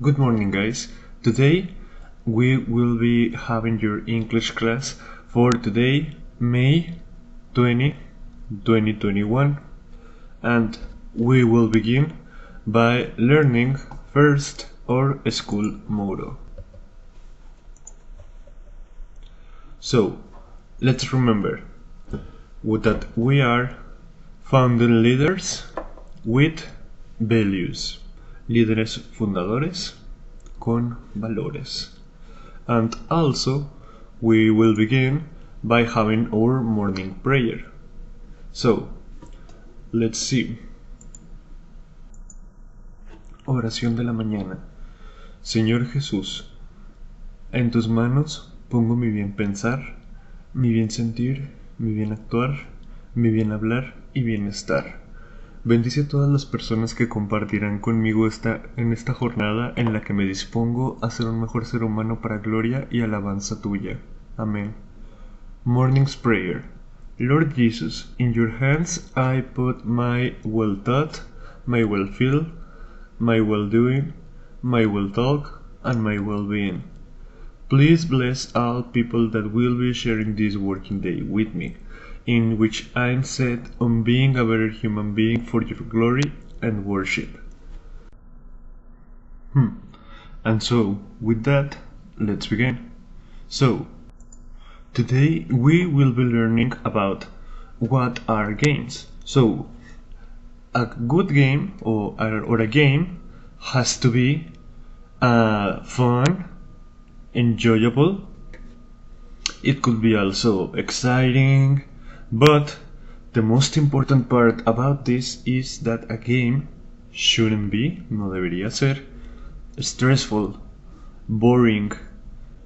Good morning, guys. Today we will be having your English class for today, May 20, 2021, and we will begin by learning first our school motto. So, let's remember that we are founding leaders with values. Líderes fundadores con valores. And also, we will begin by having our morning prayer. So, let's see. Oración de la mañana. Señor Jesús, en tus manos pongo mi bien pensar, mi bien sentir, mi bien actuar, mi bien hablar y bienestar. Bendice a todas las personas que compartirán conmigo en esta jornada en la que me dispongo a ser un mejor ser humano para gloria y alabanza tuya. Amén. Morning's Prayer. Lord Jesus, in your hands I put my well thought, my well feel, my well doing, my well talk, and my well being. Please bless all people that will be sharing this working day with me, in which I am set on being a better human being for your glory and worship. And so, with that, let's begin. So, today we will be learning about what are games. So, a good game or a game has to be fun, enjoyable. It could be also exciting. But the most important part about this is that a game shouldn't be, no debería ser, stressful, boring,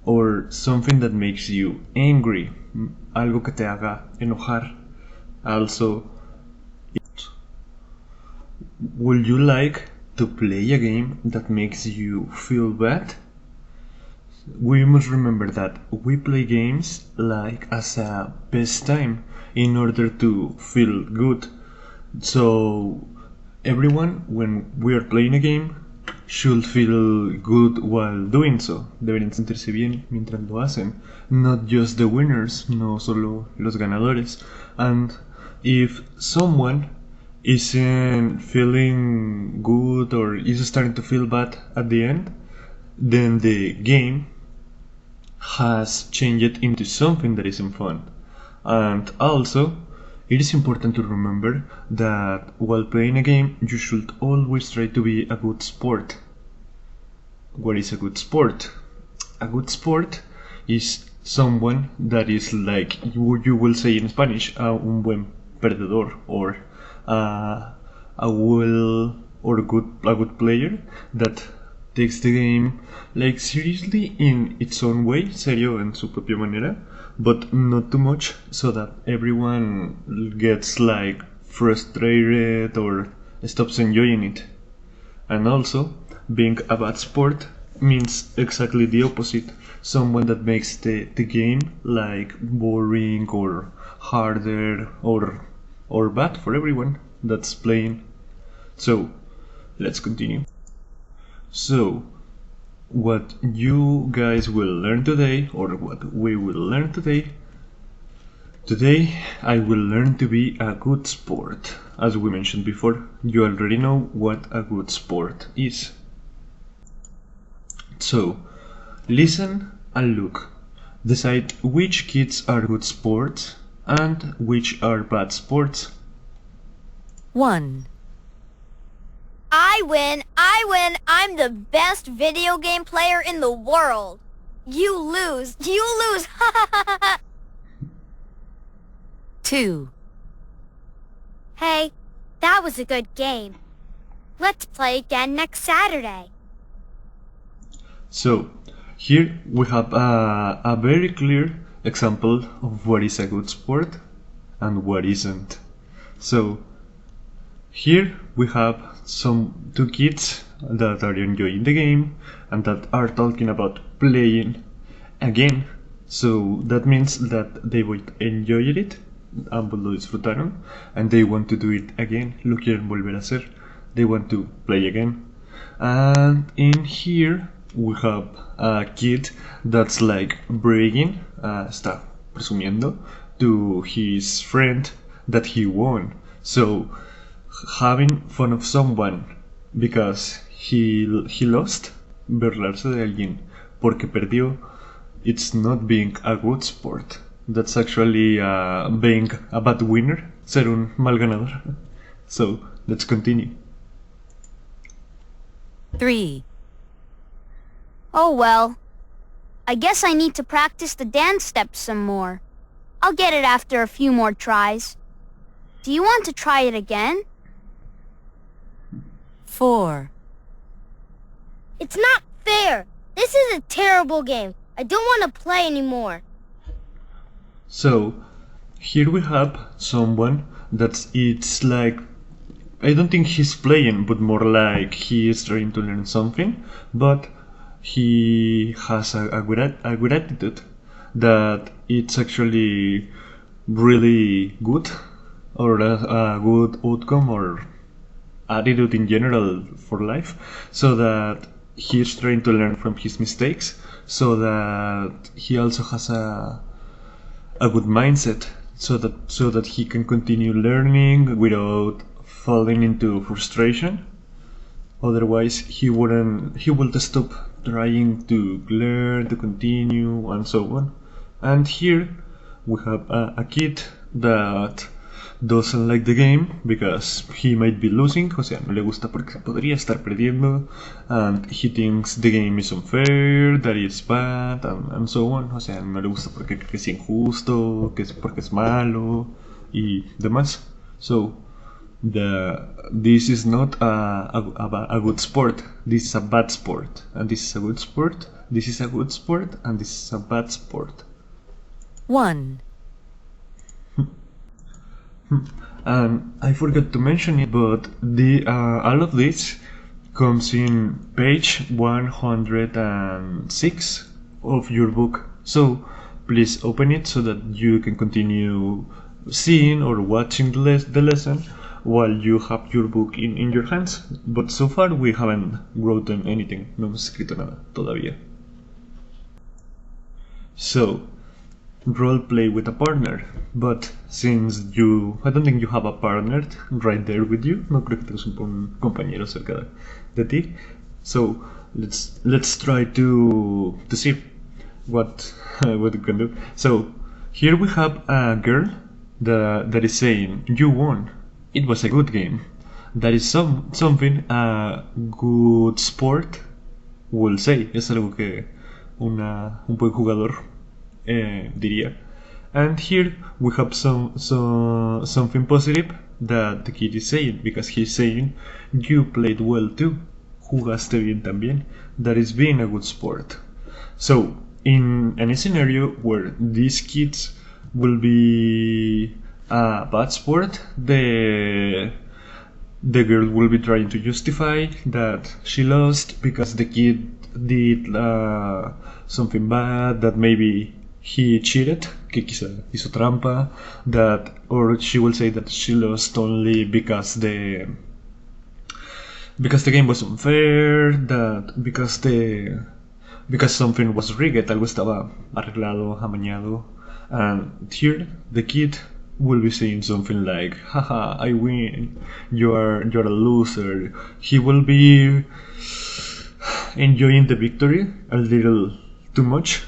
or something that makes you angry, algo que te haga enojar. Also, would you like to play a game that makes you feel bad? We must remember that we play games like as a best time in order to feel good. So everyone, when we are playing a game, should feel good while doing so. Deberían sentirse bien mientras lo hacen. Not just the winners, no solo los ganadores. And if someone isn't feeling good or is starting to feel bad at the end, then the game has changed into something that isn't fun. And also, it is important to remember that while playing a game, you should always try to be a good sport. What is a good sport? A good sport is someone that is like you will say in Spanish, un buen perdedor, or a good player that takes the game like seriously in its own way, serio en su propia manera, but not too much so that everyone gets like frustrated or stops enjoying it. And also, being a bad sport means exactly the opposite, someone that makes the game like boring or harder or bad for everyone that's playing. So, let's continue. So, what you guys will learn today, or what we will learn today, I will learn to be a good sport. As we mentioned before, you already know what a good sport is. So, listen and look. Decide which kids are good sports and which are bad sports. 1. I win! I'm the best video game player in the world! You lose! 2. Hey, that was a good game. Let's play again next Saturday. So, here we have a very clear example of what is a good sport and what isn't. So, here we have two kids that are enjoying the game and that are talking about playing again. So that means that they will enjoy it, ambos lo disfrutaron, and they want to do it again, lo quieren volver a hacer, they want to play again. And in here we have a kid that's like bragging, está presumiendo to his friend that he won. So having fun of someone because he lost, burlarse de alguien porque perdió, it's not being a good sport. That's actually being a bad winner, ser un mal ganador. So let's continue. 3. Oh well. I guess I need to practice the dance steps some more. I'll get it after a few more tries. Do you want to try it again? 4. It's not fair. This is a terrible game. I don't want to play anymore. So here we have someone it's like, I don't think he's playing, but more like he is trying to learn something, but he has a good attitude that it's actually really good, or a good outcome or attitude in general for life, so that he's trying to learn from his mistakes, so that he also has a good mindset, so that he can continue learning without falling into frustration. Otherwise he would stop trying to learn, to continue, and so on. And here we have a kid that doesn't like the game because he might be losing, o sea, no le gusta porque podría estar perdiendo, and he thinks the game is unfair, that it's bad, and so on. O sea, no le gusta porque cree que es injusto, que es porque es malo y demás. So this is not a good sport. This is a bad sport, and this is a good sport. This is a good sport, and this is a bad sport. 1. And I forgot to mention it, but all of this comes in page 106 of your book. So please open it so that you can continue seeing or watching the lesson while you have your book in your hands. But so far we haven't written anything. No hemos escrito nada todavía. So role play with a partner, but since I don't think you have a partner right there with you, no creo que tengas un compañero cerca de ti, so let's try to see what we can do. So here we have a girl that is saying, you won, it was a good game. That is something a good sport will say. Es algo que un buen jugador diría. And here we have something positive that the kid is saying, because he's saying, you played well too, jugaste bien también. That is being a good sport. So in any scenario where these kids will be a bad sport, the girl will be trying to justify that she lost because the kid did something bad, that maybe he cheated, que quizá hizo trampa, or she will say that she lost only because the game was unfair, because something was rigged, algo estaba arreglado, amañado. And here the kid will be saying something like, haha, I win, you're a loser. He will be enjoying the victory a little too much,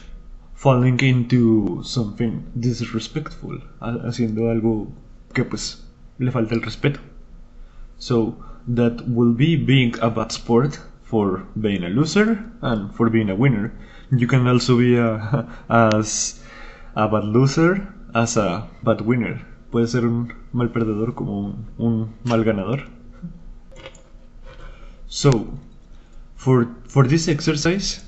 falling into something disrespectful, haciendo algo que pues le falta el respeto. So that will be being a bad sport for being a loser and for being a winner. You can also be as a bad loser as a bad winner. Puede ser un mal perdedor como un mal ganador. So for this exercise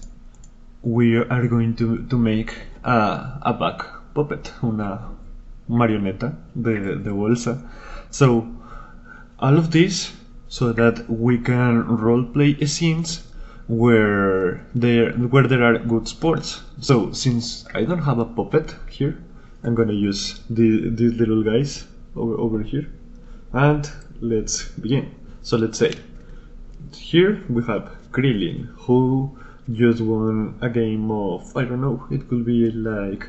we are going to make a back puppet, una marioneta de bolsa. So all of this so that we can roleplay scenes where there are good sports. So since I don't have a puppet here, I'm gonna use these little guys over here, and let's begin. So let's say here we have Krillin, who just won a game of, I don't know, it could be like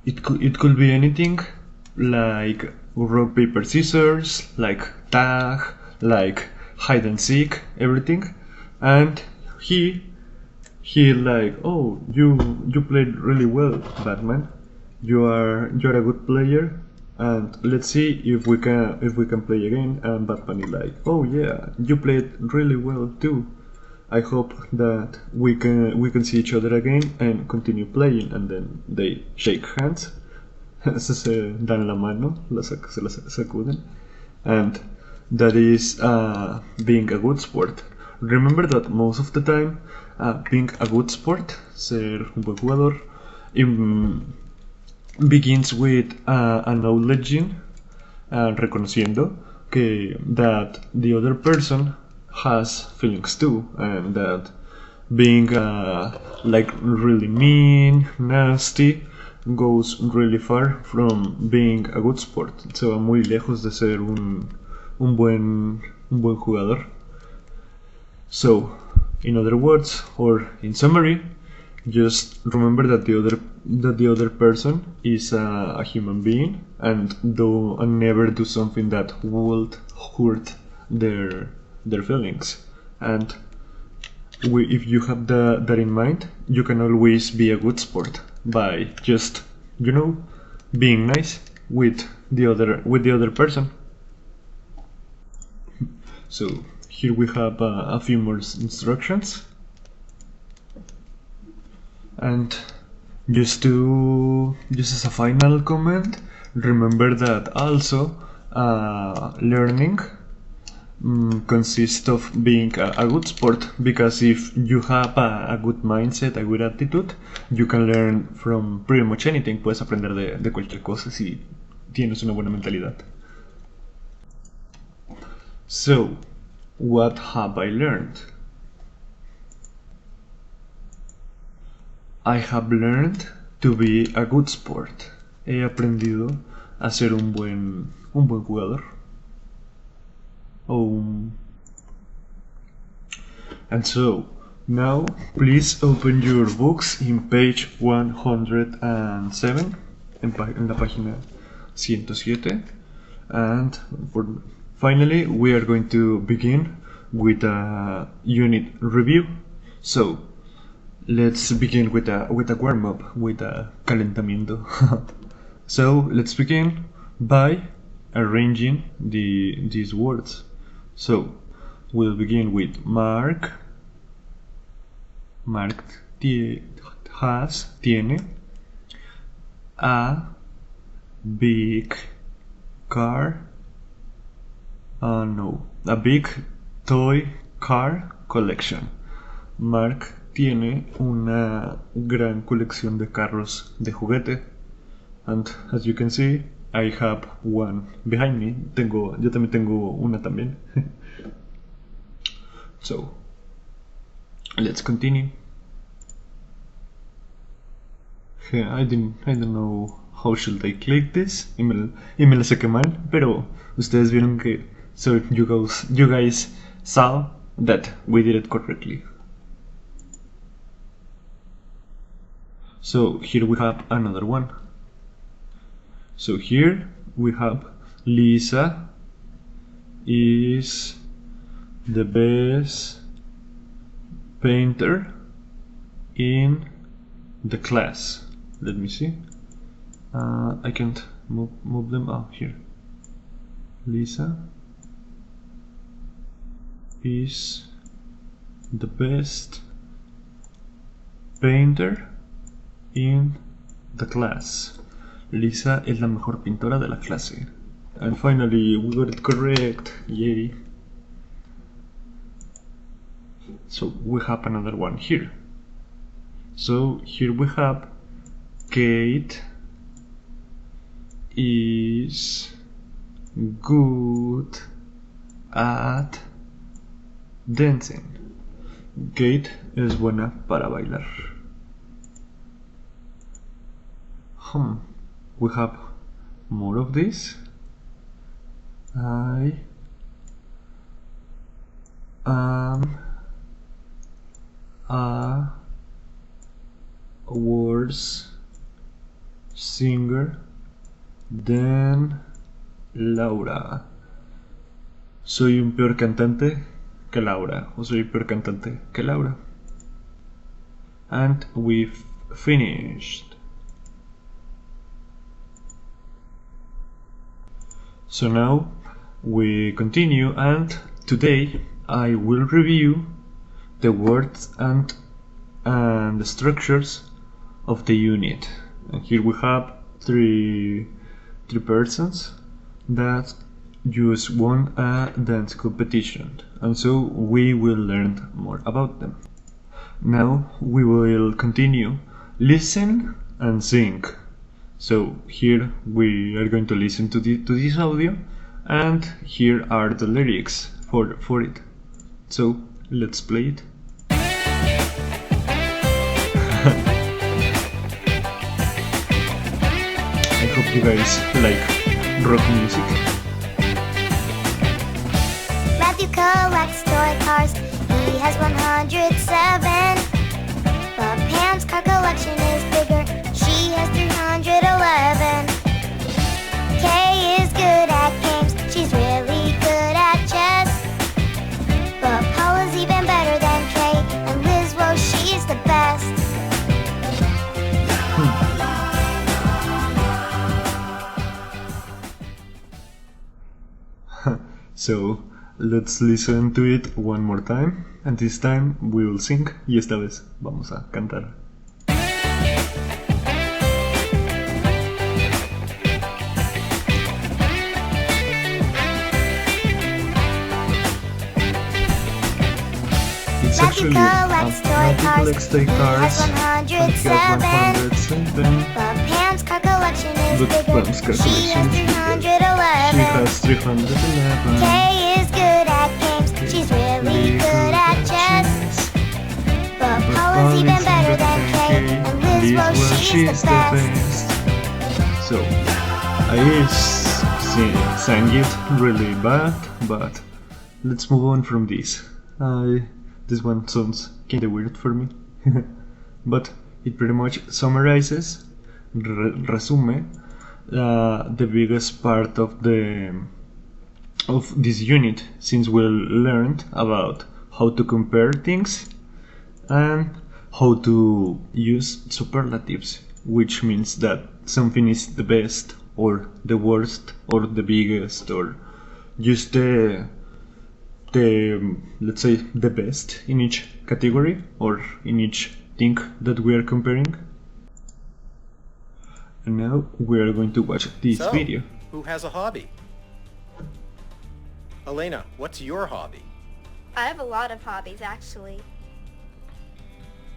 it could be anything, like rock paper scissors, like tag, like hide and seek, everything. And he like, oh, you played really well, Batman. You're a good player, and let's see if we can play again. And Batman is like, oh yeah, you played really well too. I hope that we can see each other again and continue playing. And then they shake hands, se dan la mano, se la sacuden, and that is being a good sport. Remember that most of the time, being a good sport, ser un buen jugador, begins with acknowledging, reconociendo that the other person has feelings too, and that being like really mean, nasty, goes really far from being a good sport. Se va muy lejos de ser un buen jugador. So, in other words, or in summary, just remember that the other person is a human being, and never do something that would hurt their feelings. And if you have that in mind, you can always be a good sport by just, being nice with the other person. So here we have a few more instructions, and just as a final comment, remember that also learning consists of being a good sport, because if you have a good mindset, a good attitude, you can learn from pretty much anything. Puedes aprender de cualquier cosa si tienes una buena mentalidad. So, what have I learned? I have learned to be a good sport. He aprendido a ser un buen jugador. And so, now please open your books in page 107, en la página 107, and finally we are going to begin with a unit review. So, let's begin with a warm-up, with a calentamiento. So, let's begin by arranging these words. So, we'll begin with Mark. Mark tiene a big car. A big toy car collection. Mark tiene una gran colección de carros de juguete. And as you can see, I have one behind me. Yo también tengo una también. So, let's continue. I don't know how should I click this. Y me la saqué mal, pero ustedes vieron que, so you guys saw that we did it correctly. So here we have another one. So here we have Lisa is the best painter in the class. Let me see. I can't move them out here. Lisa is the best painter in the class. Lisa es la mejor pintora de la clase. And finally, we got it correct. Yay. So we have another one here. So here we have Kate is good at dancing. Kate es buena para bailar. We have more of this. I am a worse singer than Laura. Soy un peor cantante que Laura. O soy peor cantante que Laura. And we've finished. So now we continue, and today I will review the words and the structures of the unit. And here we have three persons that just won a dance competition, and so we will learn more about them. Now we will continue, listen and sing. So here we are going to listen to this audio, and here are the lyrics for it. So let's play it. I hope you guys like rock music. Matthew collects toy cars. He has 107. But Pam's car collection is bigger. She has 311. Kay is good at games. She's really good at chess. But Paula's even better than Kay. And Liz, well, she's the best. So let's listen to it one more time, and this time we will sing, y esta vez vamos a cantar. It's actually collects toy cars. collects toy cars. He has 107. 107. But Pam's car collection is But bigger. Pam's car She collection has is bigger. She 311. has 311. Kay is good at games. She's really good at chess. But Paula's even better than Kay. And Liz, well, she's the best. So, I sang it really bad, but let's move on from this. This one sounds kinda weird for me, but it pretty much summarizes, resume, the biggest part of this unit, since we learned about how to compare things and how to use superlatives, which means that something is the best or the worst or the biggest or just the let's say the best in each category or in each thing that we are comparing. And now we are going to watch this video. Who has a hobby? Elena, what's your hobby? I have a lot of hobbies, actually.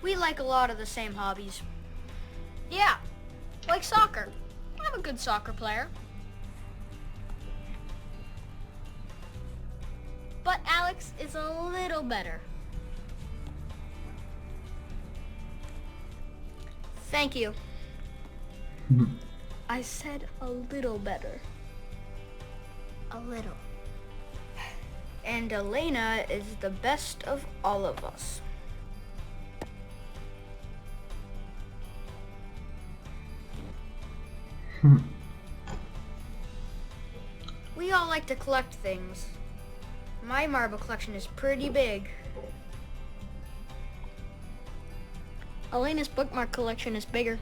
We like a lot of the same hobbies. Yeah, like soccer. I'm a good soccer player. But Alex is a little better. Thank you. I said a little better. A little. And Elena is the best of all of us. We all like to collect things. My marble collection is pretty big. Elena's bookmark collection is bigger.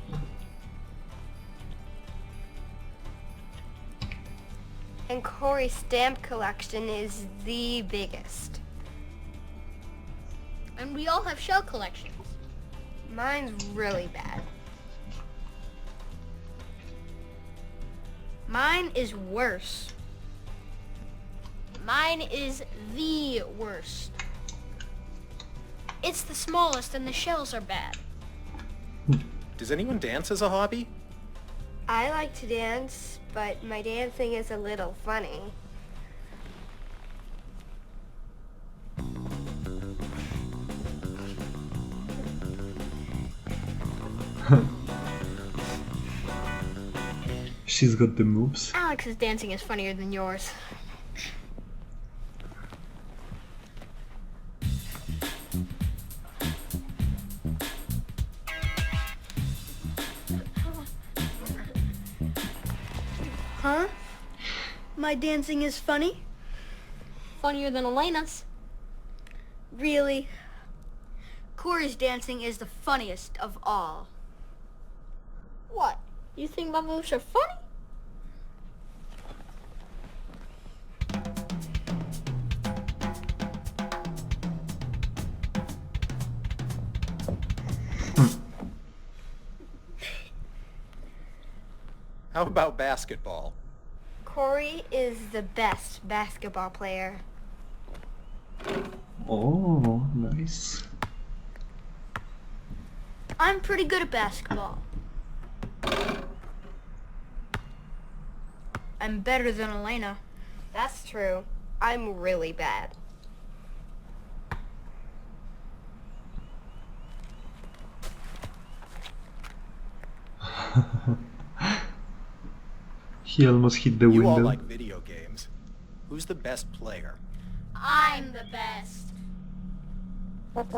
And Corey's stamp collection is the biggest. And we all have shell collections. Mine's really bad. Mine is worse. Mine is the worst. It's the smallest and the shells are bad. Does anyone dance as a hobby? I like to dance, but my dancing is a little funny. She's got the moves. Alex's dancing is funnier than yours. Huh? My dancing is funny? Funnier than Elena's. Really? Corey's dancing is the funniest of all. What? You think my moves are funny? How about basketball? Corey is the best basketball player. Oh, nice. I'm pretty good at basketball. I'm better than Elena. That's true. I'm really bad. He almost hit the You window. all like video games. Who's the best player? I'm the best. Going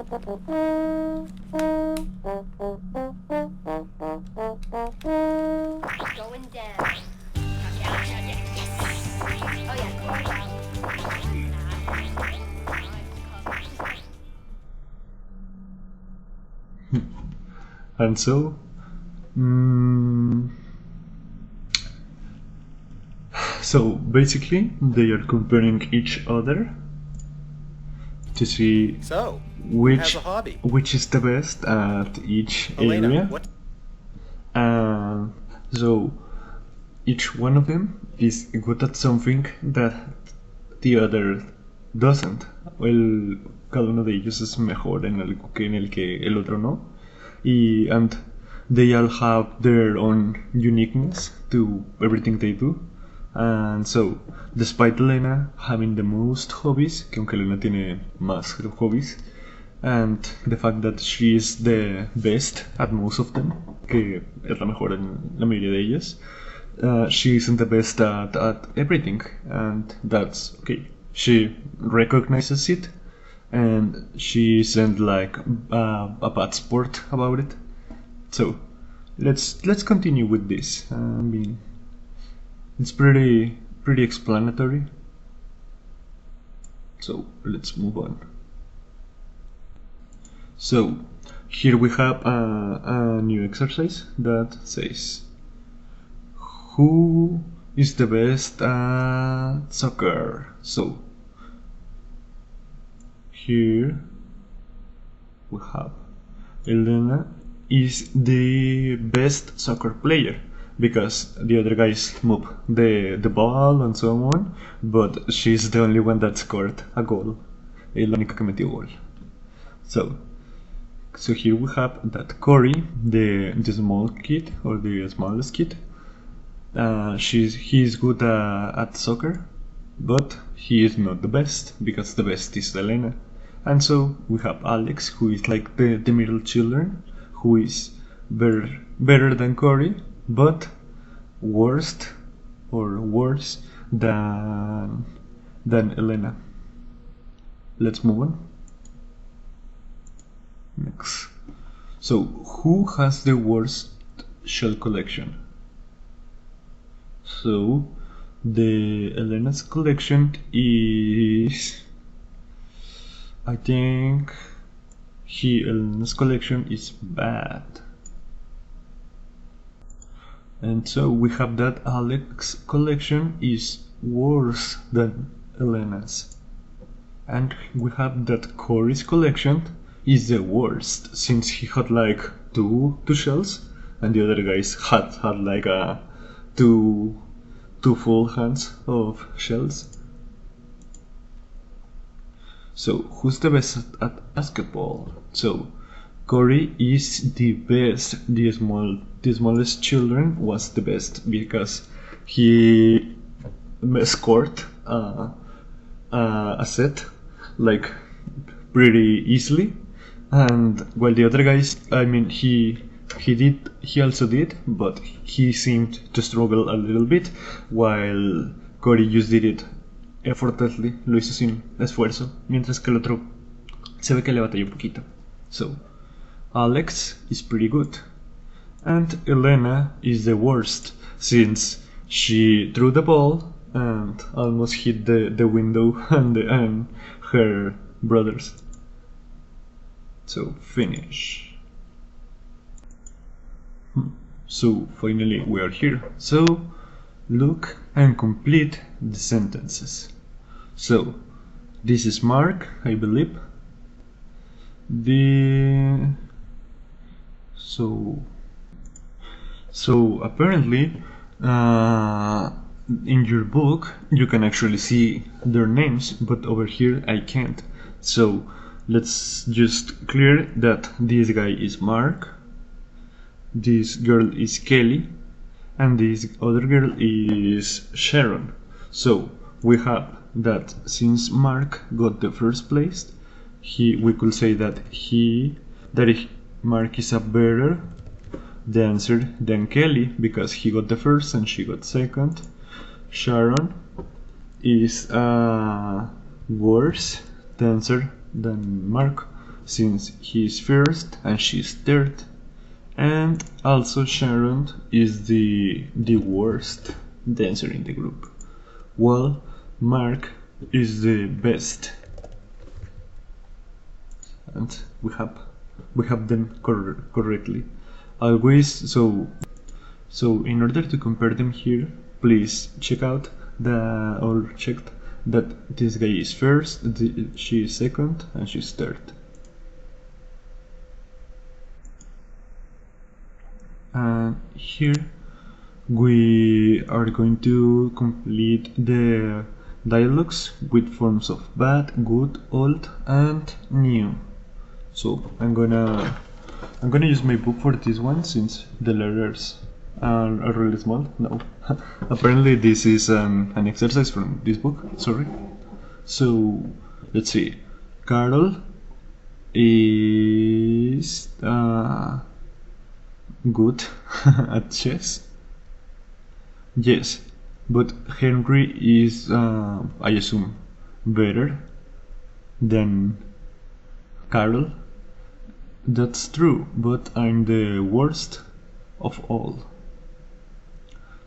down. Oh yeah. And so, so basically they are comparing each other to see So, who has which a hobby? is the best at each Elena, area. what? And so each one of them is good at something that the other doesn't. Cada uno de ellos es mejor en algo que en el que el otro no. And they all have their own uniqueness to everything they do. And so, despite Elena having the most hobbies, que aunque Elena tiene más hobbies, and the fact that she is the best at most of them, que es la mejor en la mayoría de ellas, she isn't the best at everything, and that's okay. She recognizes it, and she isn't like a bad sport about it. So let's continue with this. I mean, it's pretty explanatory. So let's move on. So here we have a new exercise that says, who is the best at soccer? So here we have Elena is the best soccer player because the other guys move the ball and so on, but she's the only one that scored a goal. Es la única que metió gol. So here we have that Corey, the small kid or the smallest kid, he's good at soccer, but he is not the best because the best is Elena. And so we have Alex, who is like the middle children, who is better than Corey, but worse than Elena. Let's move on. Next. So, who has the worst shell collection? So, the Elena's collection is, I think, Elena's collection is bad. And so we have that Alex's collection is worse than Elena's. And we have that Corey's collection is the worst, since he had like two shells, and the other guys had like two full hands of shells. So who's the best at basketball? So Corey is the best. The smallest children was the best because he scored a set like pretty easily. And while the other guys, I mean, he also did, but he seemed to struggle a little bit, while Corey just did it effortlessly, lo hizo sin esfuerzo, mientras que el otro se ve que le batalló un poquito. So, Alex is pretty good, and Elena is the worst, since She threw the ball and almost hit the window and her brothers. So finish. So finally we are here. So look and complete the sentences. So this is Mark, I believe. So apparently in your book you can actually see their names, but over here I can't. So let's just clear that this guy is Mark, this girl is Kelly, and this other girl is Sharon. So we have that since Mark got the first place, we could say that Mark is a better dancer than Kelly because he got the first and she got second. Sharon is a worse dancer than Mark since he is first and she's third. And also Sharon is the worst dancer in the group, while Mark is the best. And we have them correctly. Always, so in order to compare them here, please check that this guy is first, she is second, and she's third. And here we are going to complete the dialogues with forms of bad, good, old, and new. So I'm gonna use my book for this one since the letters are really small. No, apparently this is an exercise from this book. Sorry. So let's see. Carol is good at chess. Yes, but Henry is, I assume, better than Carol. That's true, but I'm the worst of all.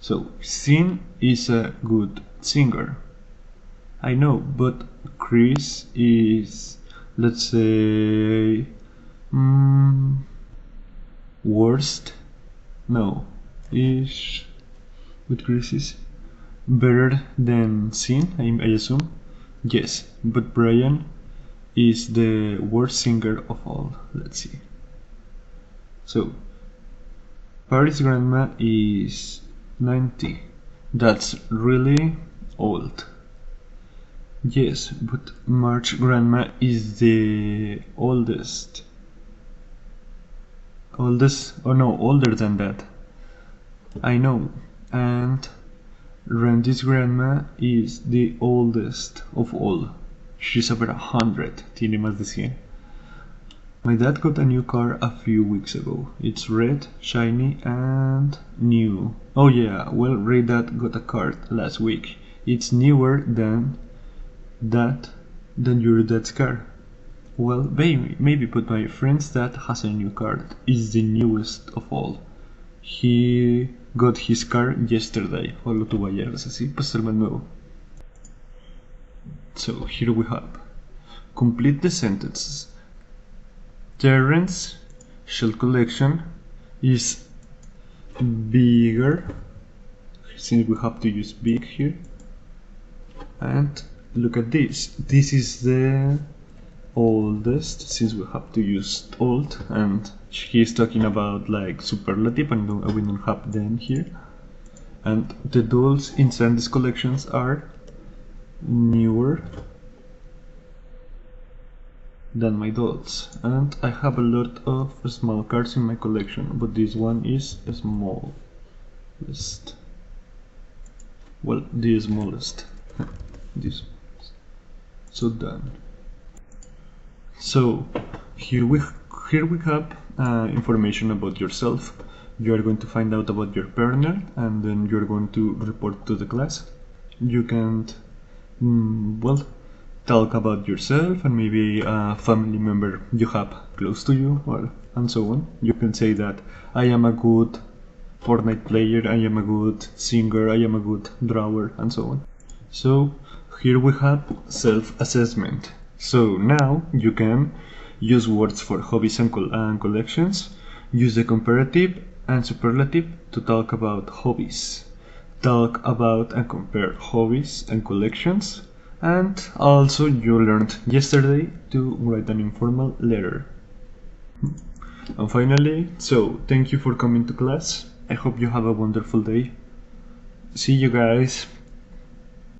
So, Sin is a good singer. I know, but Chris is, let's say, worst? No, but Chris is better than Sin, I assume. Yes, but Brian is the worst singer of all. Let's see. So, Paris' grandma is 90. That's really old. Yes, but March's grandma is the oldest. Older than that. I know. And Randy's grandma is the oldest of all. She's over 100, tiene más de 100. My dad got a new car a few weeks ago. It's red, shiny, and new. Oh yeah, well, Ray Dad got a car last week. It's newer than your dad's car. Well, maybe, but my friend's dad has a new car. It's the newest of all. He got his car yesterday. O lo tuvo ayer, es así, pues el más nuevo. So here we have. Complete the sentences. Terrence's shell collection is bigger, since we have to use big here. And look at this. This is the oldest, since we have to use old, and he's talking about like superlative, and we don't have them here. And the dolls in Sandy's collections are newer than my dolls, and I have a lot of small cars in my collection, but this one is smallest. Well, the smallest. This. So done. So here we have information about yourself. You are going to find out about your partner, and then you're going to report to the class. You can talk about yourself and maybe a family member you have close to you, and so on. You can say that I am a good Fortnite player, I am a good singer, I am a good drawer, and so on. So here we have self-assessment. So now you can use words for hobbies and collections, use the comparative and superlative to talk about hobbies, talk about and compare hobbies and collections, and also you learned yesterday to write an informal letter. And finally, so thank you for coming to class. I hope you have a wonderful day. See you guys.